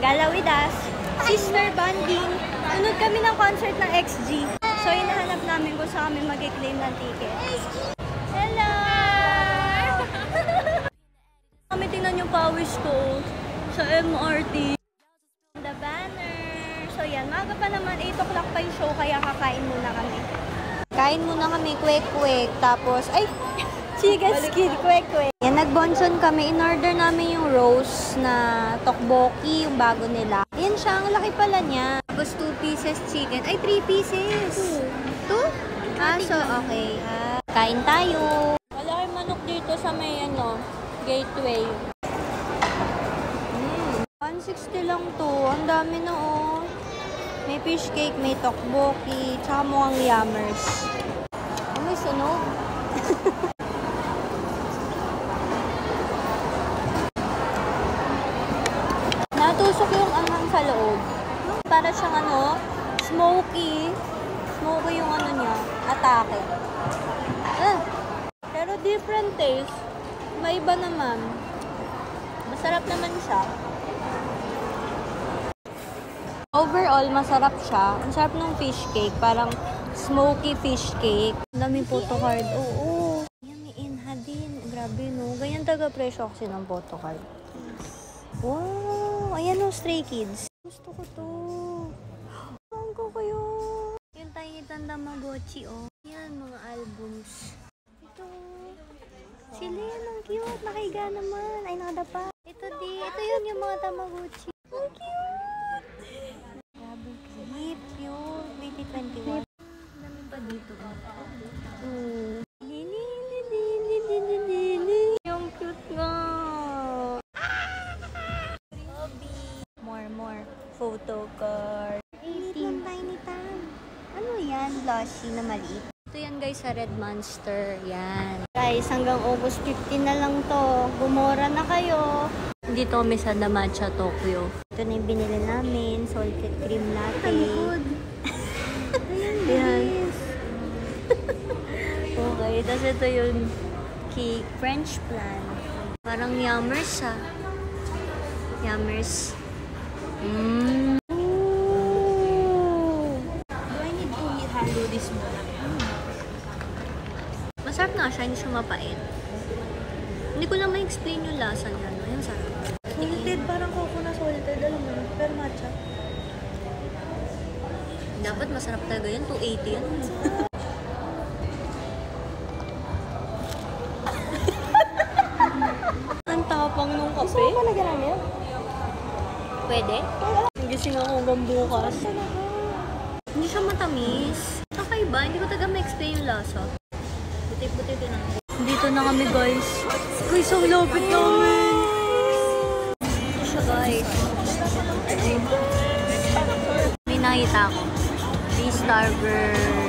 Gala with us. Sister bonding. Sunod kami ng concert ng XG. So, hinahanap namin kung saan kami mag-claim ng ticket. Hello! Kami tingnan yung pawis ko sa MRT. The banner. So, yan. Maaga pa naman. 8 o'clock pa yung show, kaya kakain muna kami. Kain muna kami, kwek-kwek. Tapos, ay, chicken skin, kwek-kwek. Yan, nagbonson kami. In-order namin yung roast na tteokbokki, yung bago nila. Yan siya, ang laki pala niya. Tapos 2 pieces chicken. Ay, 3 pieces. 2? Ah, so, okay. Kain tayo. Wala kayong manok dito sa may, gateway. 160 lang to. Ang dami na, oh. May fish cake, may tteokbokki, tsaka mukhang yummers. Oh, may sunog. Natusok yung anghang sa loob. Para siyang smoky. Smoky yung niya, atake. Pero different taste. May iba naman. Masarap naman siya. Overall, masarap siya. Ang sarap ng fish cake. Parang smoky fish cake. Ang daming photocard. Oo. Yan, may inha din. Grabe, no? Ganyan taga-presyo kasi ng photocard. Wow! Ayan, no, Stray Kids. Gusto ko to. Ang ko kayo. Yung Tiny Tamagotchi, oh. Yan, mga albums. Ito. Sila yan, ang cute. Nakahiga naman. Ay, nakadapa. Ito di. Ito yun, yung mga Tamagotchi. Ang cute! Grabe, cute. 2021. Dami pa dito. Yung cute nga. More. Photo card. 18. Tiny Tam. Ano yan? Blushy na maliit. Ito yan guys sa Red Monster. Yan. Guys, hanggang August 15 na lang to. Bumura na kayo. Dito kami sa The Matcha Tokyo. Ito na yung binili namin. Salted cream latte. Ayan. Okay. Tapos ito yung cake. French flan. Parang yummers ha. Yummers. Do I need to handle this more? Masarap na siya. Hindi siya mapait. Hindi ko lang ma-explain yung lasa niya. Yung sarap. Salted, parang coconut salted. Alam mo, pero matcha. Dapat masarap talaga yan. 280 yan. Ang tapang nung kape. Gusto mo palagyan namin? Pwede? Gising ako hanggang bukas. Hindi siya matamis. Kakaiba. Hindi ko talaga ma-explain yung lasa. Buti-buti din ako. Dito na kami guys. Guys, ang lapit namin. Ito siya guys. May nakita ako. 3-star burger.